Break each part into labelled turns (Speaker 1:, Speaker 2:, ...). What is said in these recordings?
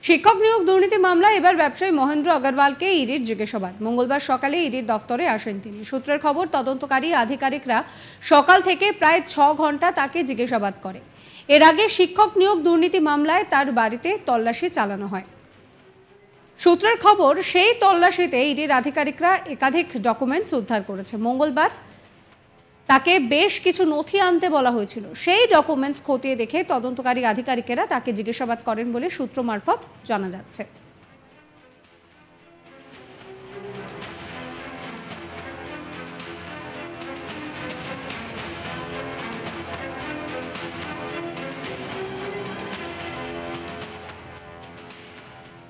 Speaker 1: শিক্ষক নিয়োগ দুর্নীতি মামলায় এবার ব্যবসায়ী মহেন্দ্র আগরওয়ালকে ইডির জিজ্ঞাসাবাদ। মঙ্গলবার সকালে ইডির দফতরে আসেন তিনি। সূত্রের খবর, তদন্তকারী আধিকারিকরা সকাল থেকে প্রায় 6 ঘন্টা তাকে জিজ্ঞাসাবাদ করে। এর আগে শিক্ষক নিয়োগ দুর্নীতি মামলায় তার বাড়িতে তল্লাশি চালানো হয়। সূত্রের খবর, সেই তল্লাশিতে ইডির আধিকারিকরা একাধিক ডকুমেন্টস উদ্ধার করেছে। মঙ্গলবার তাকে বেশ কিছু নথি আনতে বলা হয়েছিল। সেই ডকুমেন্টস খতিয়ে দেখে তদন্তকারী আধিকারিকেরা তাকে জিজ্ঞাসাবাদ করেন বলে সূত্র মারফত জানা যাচ্ছে।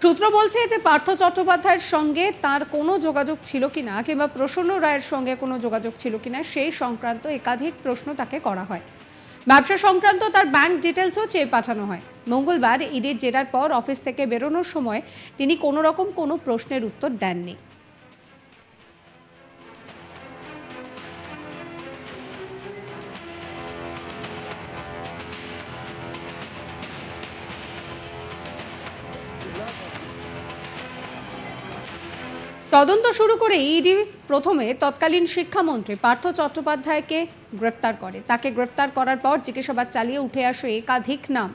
Speaker 1: সূত্র বলছে যে পার্থ চট্টোপাধ্যায়ের সঙ্গে তার কোনো যোগাযোগ ছিল কিনা কিংবা প্রসন্ন রায়ের সঙ্গে কোনো যোগাযোগ ছিল কিনা সেই সংক্রান্ত একাধিক প্রশ্ন তাকে করা হয়। ব্যবসা সংক্রান্ত তার ব্যাংক ডিটেলসও চেয়ে পাঠানো হয়। মঙ্গলবার ইডির জেরার পর অফিস থেকে বেরোনোর সময় তিনি কোনো রকম কোনো প্রশ্নের উত্তর দেননি। তদন্ত শুরু করে ইডি প্রথমে তৎকালীন শিক্ষামন্ত্রী পার্থ চট্টোপাধ্যায়কে গ্রেফতার করে। তাকে গ্রেফতার করার পর জিজ্ঞাসাবাদ চালিয়ে উঠে আসে একাধিক নাম।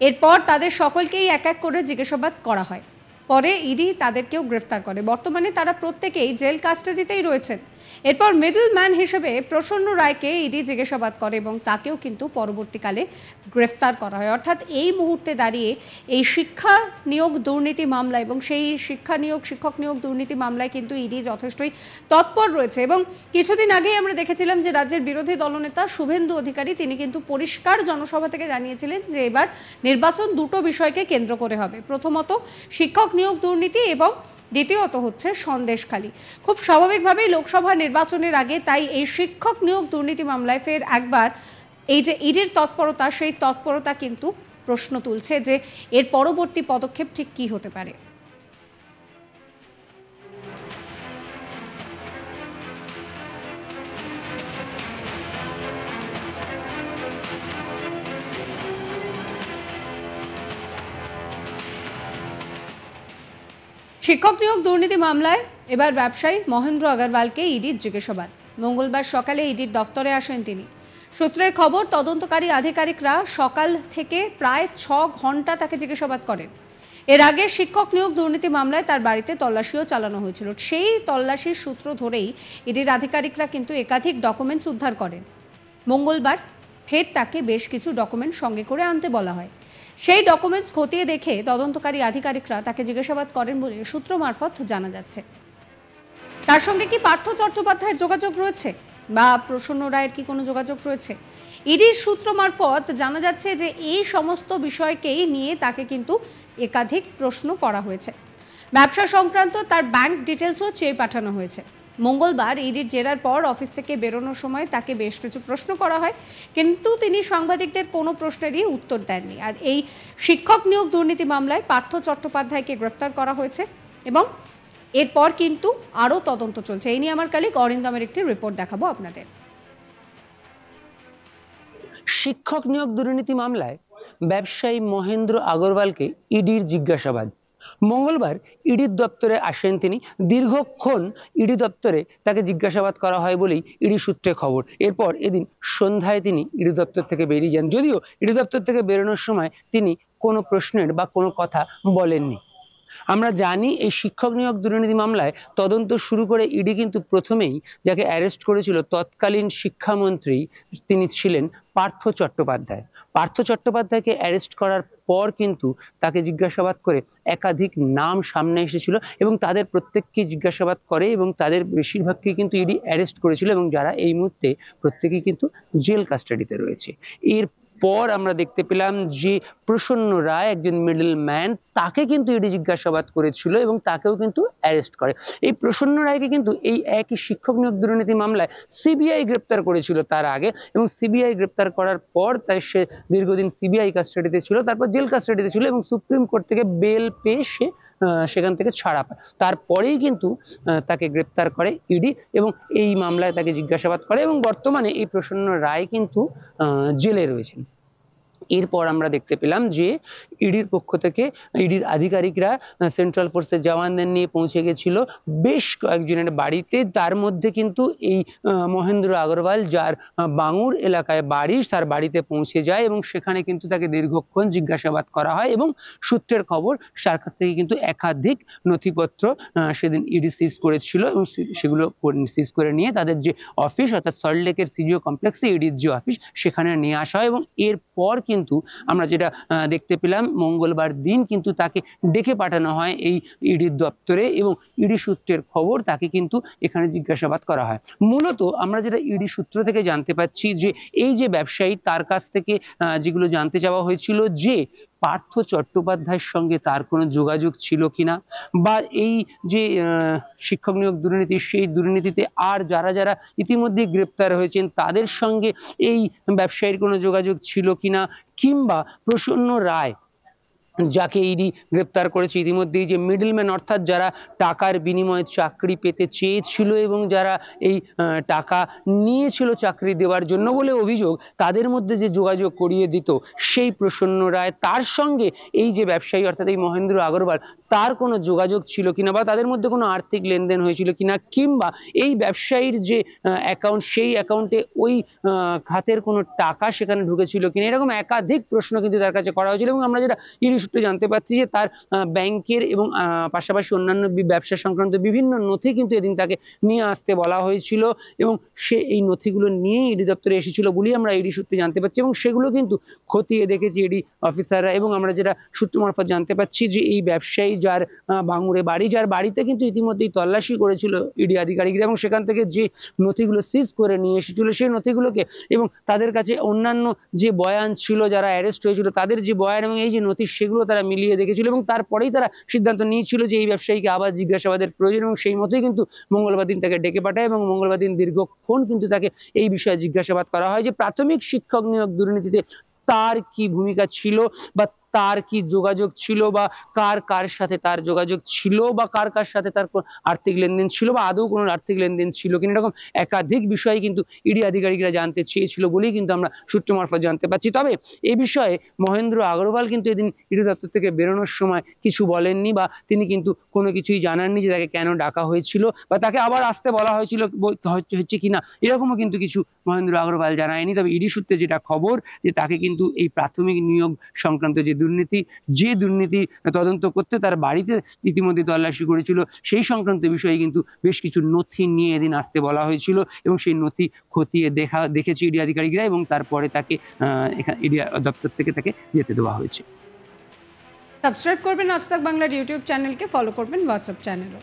Speaker 1: এরপর তাদের সকলকেই এক এক করে জিজ্ঞাসাবাদ করা হয়। পরে ইডি তাদেরকেও গ্রেফতার করে। বর্তমানে তারা প্রত্যেকেই জেল কাস্টাডিতেই রয়েছেন। এরপর মিডল ম্যান হিসেবে প্রসন্ন রায়কে ইডি জিজ্ঞাসাবাদ করে এবং তাকেও কিন্তু পরবর্তীকালে গ্রেফতার করা হয়। অর্থাৎ এই মুহূর্তে দাঁড়িয়ে এই শিক্ষা নিয়োগ দুর্নীতি মামলা এবং সেই শিক্ষক নিয়োগ দুর্নীতি মামলায় কিন্তু ইডি যথেষ্টই তৎপর রয়েছে। এবং কিছুদিন আগেই আমরা দেখেছিলাম যে রাজ্যের বিরোধী দলনেতা শুভেন্দু অধিকারী তিনি কিন্তু পরিষ্কার জনসভা থেকে জানিয়েছিলেন যে এবার নির্বাচন দুটো বিষয়কে কেন্দ্র করে হবে। প্রথমত শিক্ষক নিয়োগ দুর্নীতি এবং দ্বিতীয়ত হচ্ছে সন্দেশখালী। খুব স্বাভাবিকভাবেই লোকসভা নির্বাচনের আগে তাই এই শিক্ষক নিয়োগ দুর্নীতি মামলায় ফের একবার এই যে ইডির তৎপরতা, সেই তৎপরতা কিন্তু প্রশ্ন তুলছে যে এর পরবর্তী পদক্ষেপ ঠিক কী হতে পারে। শিক্ষক নিয়োগ দুর্নীতি মামলায় এবার ব্যবসায়ী মহেন্দ্র আগরওয়ালকে ইডির জিজ্ঞাসাবাদ। মঙ্গলবার সকালে ইডির দফতরে আসেন তিনি। সূত্রের খবর, তদন্তকারী আধিকারিকরা সকাল থেকে প্রায় 6 ঘন্টা তাকে জিজ্ঞাসাবাদ করেন। এর আগে শিক্ষক নিয়োগ দুর্নীতি মামলায় তার বাড়িতে তল্লাশিও চালানো হয়েছিল। সেই তল্লাশির সূত্র ধরেই ইডির আধিকারিকরা কিন্তু একাধিক ডকুমেন্টস উদ্ধার করেন। মঙ্গলবার ফের তাকে বেশ কিছু ডকুমেন্ট সঙ্গে করে আনতে বলা হয়। সেই ডকুমেন্টস খতিয়ে দেখে তদন্তকারী আধিকারিকরা তাকে জিজ্ঞাসাবাদ করেন বলে সূত্র মারফত জানা যাচ্ছে। তার সঙ্গে কি পার্থ চট্টোপাধ্যায়ের যোগাযোগ রয়েছে বা প্রসন্ন রায়ের কি কোনো যোগাযোগ রয়েছে? ইডির সূত্র মারফত জানা যাচ্ছে যে এই সমস্ত বিষয়কেই নিয়ে তাকে কিন্তু একাধিক প্রশ্ন করা হয়েছে। ব্যবসা সংক্রান্ত তার ব্যাংক ডিটেলসও চেয়ে পাঠানো হয়েছে। মঙ্গলবার ইডির জেরার পর অফিস থেকে বেরোনোর সময় তাকে বেশ কিছু প্রশ্ন করা হয়, কিন্তু তিনি সাংবাদিকদের কোনো প্রশ্নেরই উত্তর দেননি। আর এই শিক্ষক নিয়োগ দুর্নীতি মামলায় পার্থ চট্টোপাধ্যায়কে গ্রেফতার করা হয়েছে এবং এরপর কিন্তু আরও তদন্ত চলছে। এই নিয়ে আমার কলিগ অরিন্দমের একটি রিপোর্ট দেখাবো আপনাদের।
Speaker 2: শিক্ষক নিয়োগ দুর্নীতি মামলায় ব্যবসায়ী মহেন্দ্র আগরওয়ালকে ইডির জিজ্ঞাসাবাদ। মঙ্গলবার ইডির দপ্তরে আসেন তিনি। দীর্ঘক্ষণ ইডি দপ্তরে তাকে জিজ্ঞাসাবাদ করা হয় বলেই ইডি সূত্রে খবর। এরপর এদিন সন্ধ্যায় তিনি ইডি দপ্তর থেকে বেরিয়ে যান। যদিও ইডি দপ্তর থেকে বেরোনোর সময় তিনি কোনো প্রশ্নের বা কোনো কথা বলেননি। আমরা জানি এই শিক্ষক নিয়োগ দুর্নীতি মামলায় তদন্ত শুরু করে ইডি কিন্তু প্রথমেই যাকে অ্যারেস্ট করেছিল তৎকালীন শিক্ষামন্ত্রী তিনি ছিলেন পার্থ চট্টোপাধ্যায়। পার্থ চট্টোপাধ্যায়কে অ্যারেস্ট করার পর কিন্তু তাকে জিজ্ঞাসাবাদ করে একাধিক নাম সামনে এসেছিল এবং তাদের প্রত্যেককে জিজ্ঞাসাবাদ করে এবং তাদের বেশিরভাগকে কিন্তু ইডি অ্যারেস্ট করেছিল এবং যারা এই মুহূর্তে প্রত্যেকেই কিন্তু জেল কাস্টাডিতে রয়েছে। এর পর আমরা দেখতে পেলাম যে প্রসন্ন রায় একজন মিডল ম্যান, তাকে কিন্তু ইডি জিজ্ঞাসাবাদ করেছিল এবং তাকেও কিন্তু অ্যারেস্ট করে। এই প্রসন্ন রায়কে কিন্তু এই একই শিক্ষক নিয়োগ দুর্নীতি মামলায় সিবিআই গ্রেপ্তার করেছিল তার আগে, এবং সিবিআই গ্রেপ্তার করার পর তাই সে দীর্ঘদিন সিবিআই কাস্টাডিতে ছিল, তারপর জেল কাস্টাডিতে ছিল এবং সুপ্রিম কোর্ট থেকে বেল পেয়ে সে সেখান থেকে ছাড়া পায়। তারপরেই কিন্তু তাকে গ্রেপ্তার করে ইডি এবং এই মামলায় তাকে জিজ্ঞাসাবাদ করে এবং বর্তমানে এই প্রসন্ন রায় কিন্তু জেলে রয়েছেন। এরপর আমরা দেখতে পেলাম যে ইডির পক্ষ থেকে ইডির আধিকারিকরা সেন্ট্রাল ফোর্সের জওয়ানদের নিয়ে পৌঁছে গেছিল বেশ কয়েকজনের বাড়িতে। তার মধ্যে কিন্তু এই মহেন্দ্র আগরওয়াল, যার বাঙুর এলাকায় বাড়ি, তার বাড়িতে পৌঁছে যায় এবং সেখানে কিন্তু তাকে দীর্ঘক্ষণ জিজ্ঞাসাবাদ করা হয় এবং সূত্রের খবর তার কাছ থেকে কিন্তু একাধিক নথিপত্র সেদিন ইডি সিজ করেছিল এবং সেগুলো সিজ করে নিয়ে তাদের যে অফিস অর্থাৎ সল্টলেকের সিজিও কমপ্লেক্সে ইডির যে অফিস সেখানে নিয়ে আসা হয়। এবং এরপর কিন্তু আমরা যেটা দেখতে পেলাম, মঙ্গলবার দিন কিন্তু তাকে ডেকে পাঠানো হয় এই ইডির দপ্তরে এবং ইডি সূত্রের খবর তাকে কিন্তু এখানে জিজ্ঞাসাবাদ করা হয়। মূলত আমরা যেটা ইডি সূত্র থেকে জানতে পাচ্ছি যে এই যে ব্যবসায়ী, তার কাছ থেকে যেগুলো জানতে চাওয়া হয়েছিল যে পার্থ চট্টোপাধ্যায়ের সঙ্গে তার কোনো যোগাযোগ ছিল কিনা, বা এই যে শিক্ষক নিয়োগ দুর্নীতি, সেই দুর্নীতিতে আর যারা যারা ইতিমধ্যে গ্রেপ্তার হয়েছেন তাদের সঙ্গে এই ব্যবসায়ীর কোনো যোগাযোগ ছিল কিনা, কিংবা প্রসন্ন রায় যাকে ইডি গ্রেপ্তার করেছে ইতিমধ্যেই, যে মিডলম্যান অর্থাৎ যারা টাকার বিনিময়ে চাকরি পেতে চেয়েছিল এবং যারা এই টাকা নিয়েছিল চাকরি দেওয়ার জন্য বলে অভিযোগ, তাদের মধ্যে যে যোগাযোগ করিয়ে দিত সেই প্রসন্ন রায়, তার সঙ্গে এই যে ব্যবসায়ী অর্থাৎ এই মহেন্দ্র আগরওয়াল, তার কোনো যোগাযোগ ছিল কিনা বা তাদের মধ্যে কোনো আর্থিক লেনদেন হয়েছিল কিনা, কিংবা এই ব্যবসায়ীর যে অ্যাকাউন্ট সেই অ্যাকাউন্টে ওই খাতের কোনো টাকা সেখানে ঢুকেছিল কিনা, এরকম একাধিক প্রশ্ন কিন্তু তার কাছে করা হয়েছিল। এবং আমরা যেটা ইডি সূত্রে জানতে পারছি যে তার ব্যাংকের এবং পাশাপাশি অন্যান্য ব্যবসা সংক্রান্ত বিভিন্ন নথি কিন্তু এদিন তাকে নিয়ে আসতে বলা হয়েছিল এবং সে এই নথিগুলো নিয়ে ইডি দপ্তরে এসেছিল বলেই আমরা ইডি সূত্রে জানতে পারছি। এবং সেগুলো কিন্তু খতিয়ে দেখেছি ইডি অফিসাররা। এবং আমরা যেটা সূত্র মারফত জানতে পারছি যে এই ব্যবসায়ী, যার বাঙুরে বাড়ি, যার বাড়িতে কিন্তু ইতিমধ্যেই তল্লাশি করেছিল ইডি আধিকারিকরা এবং সেখান থেকে যে নথিগুলো সিজ করে নিয়ে এসেছিল সেই নথিগুলোকে এবং তাদের কাছে অন্যান্য যে বয়ান ছিল, যারা অ্যারেস্ট হয়েছিল তাদের যে বয়ান এবং এই যে নথি, সেগুলো তারা মিলিয়ে দেখেছিল এবং তারপরেই তারা সিদ্ধান্ত নিয়েছিল যে এই ব্যবসায়ীকে আবার জিজ্ঞাসাবাদের প্রয়োজন। এবং সেই মতোই কিন্তু মঙ্গলবার দিন তাকে ডেকে পাঠায় এবং মঙ্গলবার দিন দীর্ঘক্ষণ কিন্তু তাকে এই বিষয়ে জিজ্ঞাসাবাদ করা হয় যে প্রাথমিক শিক্ষক নিয়োগ দুর্নীতিতে তার কি ভূমিকা ছিল, বা তার কি যোগাযোগ ছিল, বা কার কার সাথে তার যোগাযোগ ছিল, বা কার কার সাথে তার আর্থিক লেনদেন ছিল, বা আদৌ কোনো আর্থিক লেনদেন ছিল কিনা, এরকম একাধিক বিষয় কিন্তু ইডি আধিকারিকরা জানতে চেয়েছিল বলেই কিন্তু আমরা সূত্র মারফত জানতে পারছি। তবে এই বিষয়ে মহেন্দ্র আগরওয়াল কিন্তু এদিন ইডি দপ্তর থেকে বেরোনোর সময় কিছু বলেননি, বা তিনি কিন্তু কোনো কিছুই জানাননি যে তাকে কেন ডাকা হয়েছিল বা তাকে আবার আসতে বলা হয়েছিল হচ্ছে কিনা, এরকমও কিন্তু কিছু মহেন্দ্র আগরওয়াল জানায়নি। তবে ইডি সূত্রে যেটা খবর যে তাকে কিন্তু এই প্রাথমিক নিয়োগ সংক্রান্ত যে দুর্নীতি তদন্ত করতে তার বাড়িতে ইতিমধ্যে তল্লাশি করেছিল সেই সংক্রান্ত বিষয়ে কিন্তু বেশ কিছু নথি নিয়ে এদিন আসতে বলা হয়েছিল এবং সেই নথি খতিয়ে দেখেছে ইডি আধিকারিকরা এবং তারপরে তাকে ইডি দপ্তর থেকে তাকে যেতে দেওয়া হয়েছে।
Speaker 1: সাবস্ক্রাইব করবেন আজ তাক বাংলার ইউটিউব চ্যানেলকে, ফলো করবেন হোয়াটসঅ্যাপ চ্যানেলও।